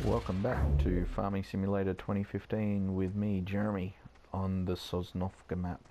Welcome back to Farming Simulator 2015 with me, Jeremy, on the Sosnovka map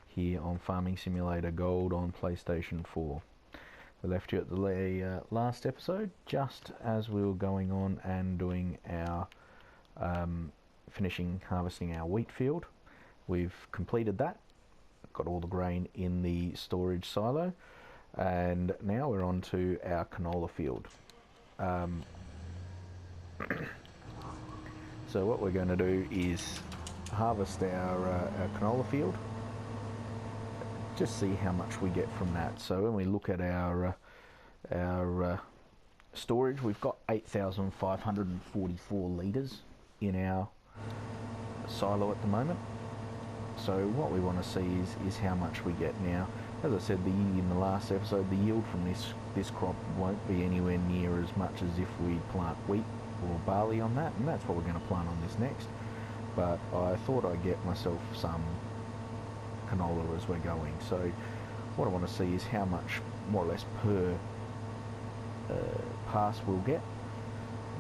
here on Farming Simulator Gold on PlayStation 4. We left you at the last episode just as we were going on and doing our harvesting our wheat field. We've completed that, got all the grain in the storage silo, and now we're on to our canola field. So what we're going to do is harvest our canola field, just see how much we get from that. So when we look at our storage, we've got 8,544 litres in our silo at the moment. So what we want to see is how much we get now. As I said in the last episode, the yield from this crop won't be anywhere near as much as if we plant wheat or barley on that, and that's what we're going to plant on this next. But I thought I'd get myself some canola as we're going. So what I want to see is how much, more or less, per pass we'll get.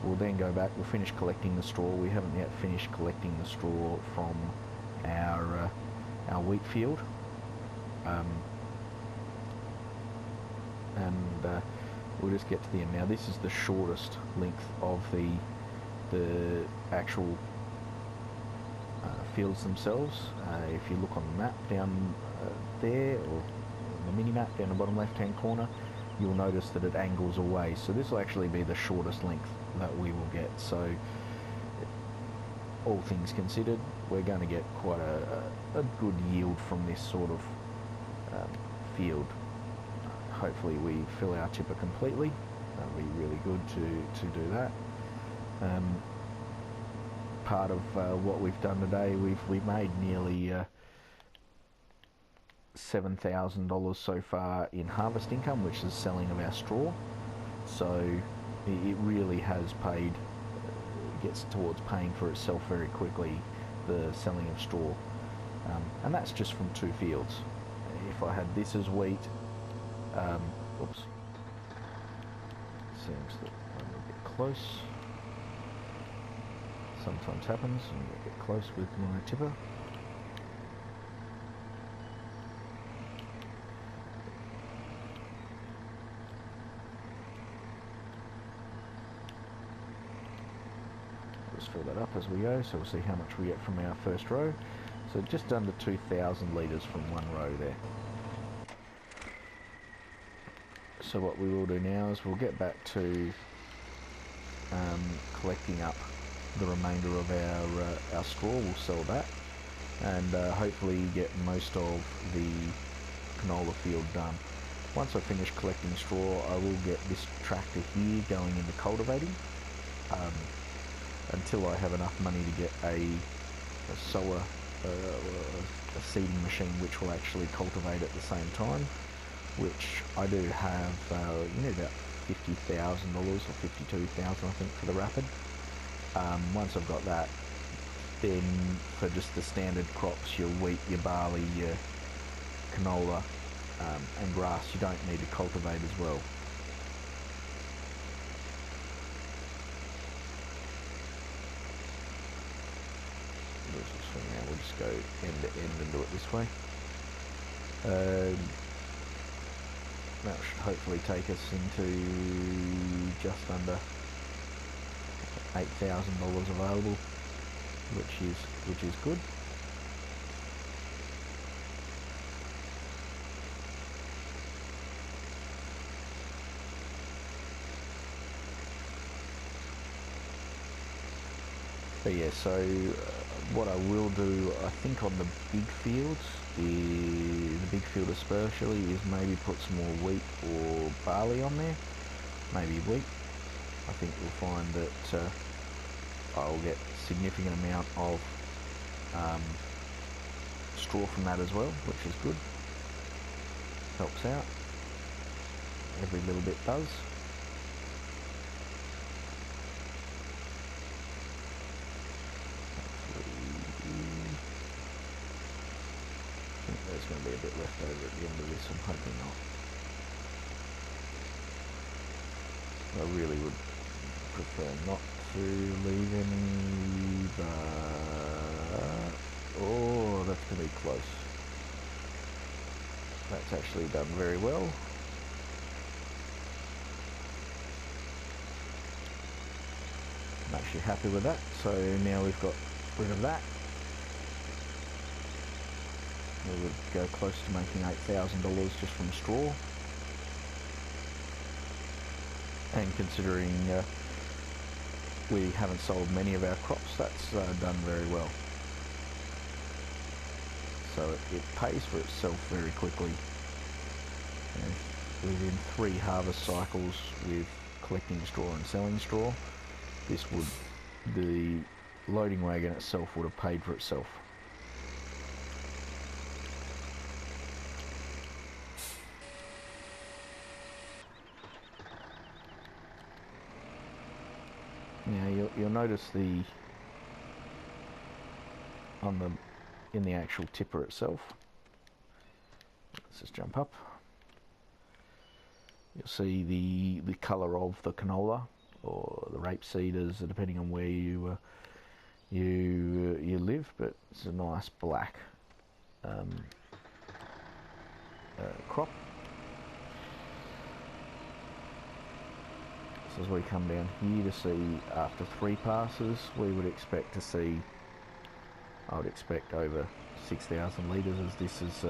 We'll then go back, we'll finish collecting the straw. We haven't yet finished collecting the straw from our wheat field. We'll just get to the end. Now this is the shortest length of the actual fields themselves. If you look on the map down there, or the mini map down the bottom left hand corner, you'll notice that it angles away. So this will actually be the shortest length that we will get. So all things considered, we're going to get quite a good yield from this sort of field. Hopefully we fill our tipper completely. That'll be really good to do that. Part of what we've done today, we've made nearly $7,000 so far in harvest income, which is selling of our straw. So it really has paid, gets towards paying for itself very quickly, the selling of straw. And that's just from 2 fields. If I had this as wheat, oops, seems that when we get close, sometimes happens, and we get close with my tipper. Just fill that up as we go, so we'll see how much we get from our first row. So just under 2,000 litres from one row there. So what we will do now is we'll get back to collecting up the remainder of our straw. We'll sell that, and hopefully get most of the canola field done. Once I finish collecting straw, I will get this tractor here going into cultivating, until I have enough money to get a sower, a seeding machine which will actually cultivate at the same time, which I do have, about $50,000 or $52,000 I think for the Rapid. Once I've got that, then for just the standard crops, your wheat, your barley, your canola, and grass, you don't need to cultivate as well. We'll just go end to end and do it this way. That should hopefully take us into just under $8,000 available, which is good. But yeah, so what I will do, I think on the big fields, the big field especially, is maybe put some more wheat or barley on there. Maybe wheat. I think you'll find that I'll get a significant amount of straw from that as well, which is good. Helps out. Every little bit does. There's going to be a bit left over at the end of this, I'm hoping not. I really would prefer not to leave any, oh, that's going to be close. That's actually done very well. I'm actually happy with that. So now we've got rid of that. We would go close to making $8,000 just from straw. And considering we haven't sold many of our crops, that's done very well. So it pays for itself very quickly. Within 3 harvest cycles with collecting straw and selling straw, the loading wagon itself would have paid for itself. Now you'll notice in the actual tipper itself. Let's just jump up. You'll see the colour of the canola or the rapeseed, is depending on where you live, but it's a nice black crop. So as we come down here to see, after 3 passes, we would expect to see, I would expect over 6,000 litres, as this is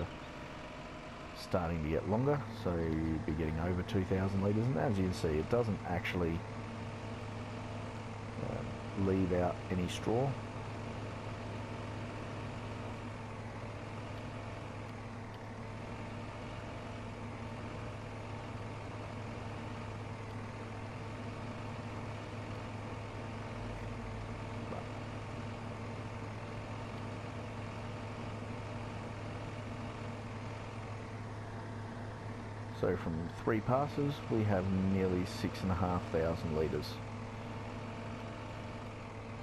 starting to get longer, so you'd be getting over 2,000 litres, and as you can see, it doesn't actually leave out any straw. So from 3 passes, we have nearly 6,500 litres.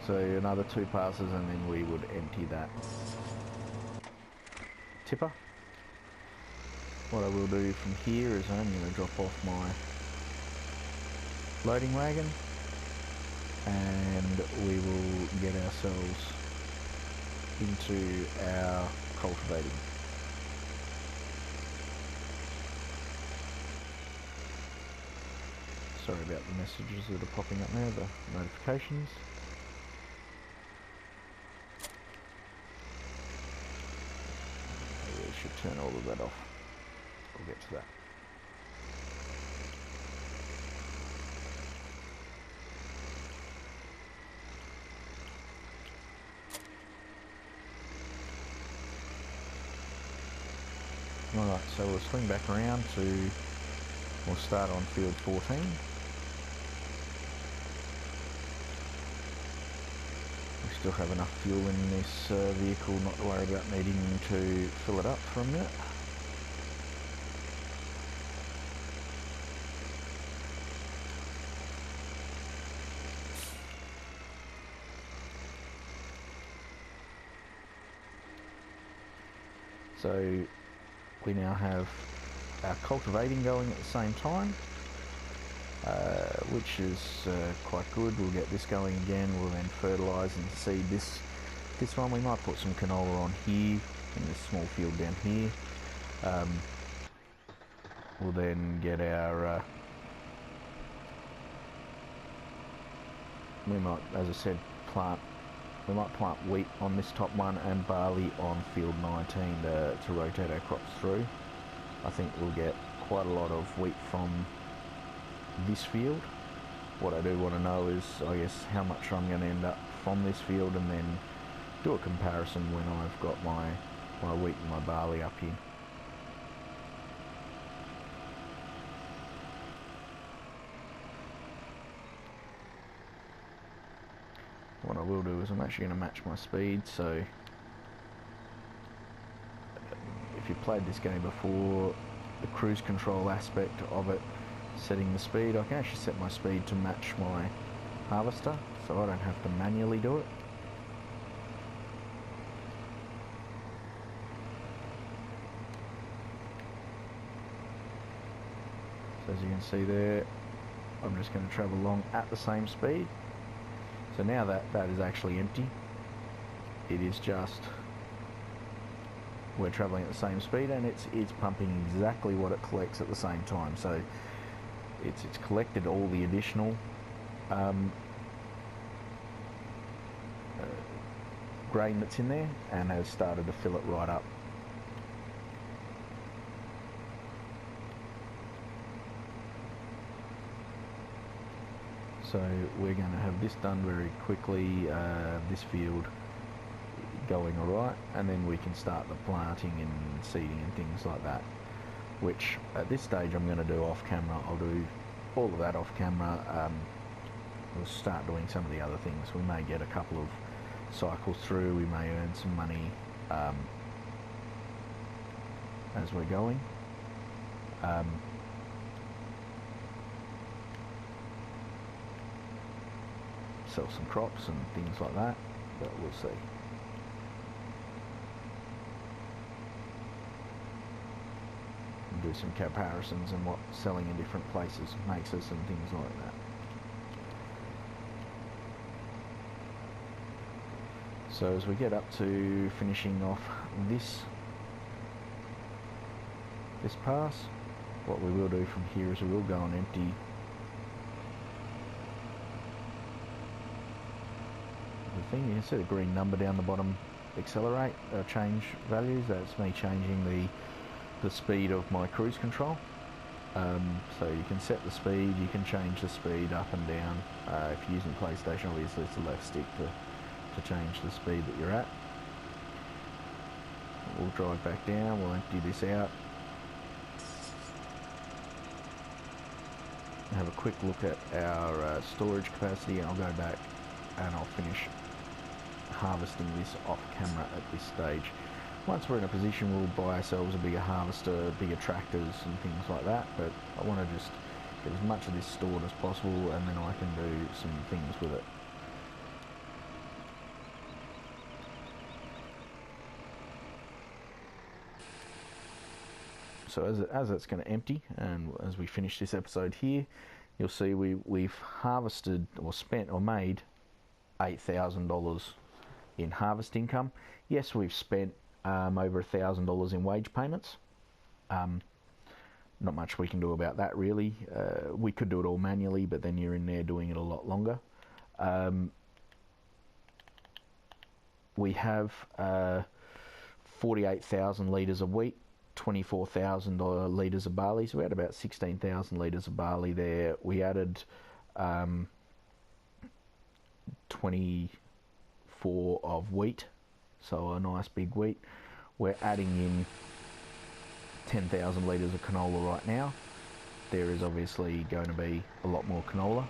So another 2 passes and then we would empty that tipper. What I will do from here is I'm going to drop off my loading wagon and we will get ourselves into our cultivating. Sorry about the messages that are popping up now, the notifications. Maybe we should turn all of that off. We'll get to that. Alright, so we'll swing back around we'll start on field 14. We still have enough fuel in this vehicle not to worry about needing to fill it up for a minute. So we now have our cultivating going at the same time, which is quite good. We'll get this going again. We'll then fertilise and seed this one. We might put some canola on here in this small field down here. We'll then get our we might, as I said, we might plant wheat on this top one and barley on field 19 to rotate our crops through. I think we'll get quite a lot of wheat from this field. What I do want to know is, I guess, how much I'm going to end up from this field, and then do a comparison when I've got my wheat and my barley up here. What I will do is I'm actually going to match my speed, so if you played this game before, the cruise control aspect of it, setting the speed, I can actually set my speed to match my harvester, so I don't have to manually do it. So as you can see there, I'm just going to travel along at the same speed. So now that is actually empty. It is just, we're travelling at the same speed, and it's pumping exactly what it collects at the same time. So it's collected all the additional grain that's in there and has started to fill it right up. So we're going to have this done very quickly, this field going alright, and then we can start the planting and seeding and things like that, which at this stage I'm going to do off camera. I'll do all of that off camera. We'll start doing some of the other things. We may get a couple of cycles through, we may earn some money as we're going. Sell some crops and things like that, but we'll see. And do some comparisons and what selling in different places makes us and things like that. So as we get up to finishing off this pass, what we will do from here is we will go and empty the thing. You can see the green number down the bottom, accelerate, change values. That's me changing the speed of my cruise control. So you can set the speed, you can change the speed up and down. If you're using PlayStation, obviously it's the left stick to change the speed that you're at. We'll drive back down, we'll empty this out. Have a quick look at our storage capacity, and I'll go back and I'll finish harvesting this off camera at this stage. Once we're in a position, we'll buy ourselves a bigger harvester, bigger tractors and things like that, but I want to just get as much of this stored as possible, and then I can do some things with it. So as it's going to empty, and as we finish this episode here, you'll see we've harvested or spent or made $8,000 in harvest income. Yes, we've spent over $1,000 in wage payments. Not much we can do about that, really. We could do it all manually, but then you're in there doing it a lot longer. We have 48,000 litres of wheat, 24,000 litres of barley, so we had about 16,000 litres of barley there. We added 24 of wheat, so a nice big wheat. We're adding in 10,000 litres of canola right now. There is obviously going to be a lot more canola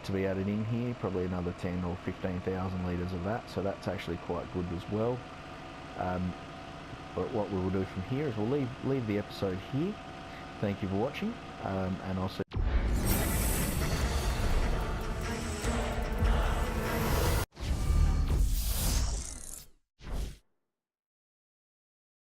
to be added in here, probably another 10 or 15,000 litres of that, so that's actually quite good as well. But what we will do from here is we'll leave the episode here. Thank you for watching, and I'll see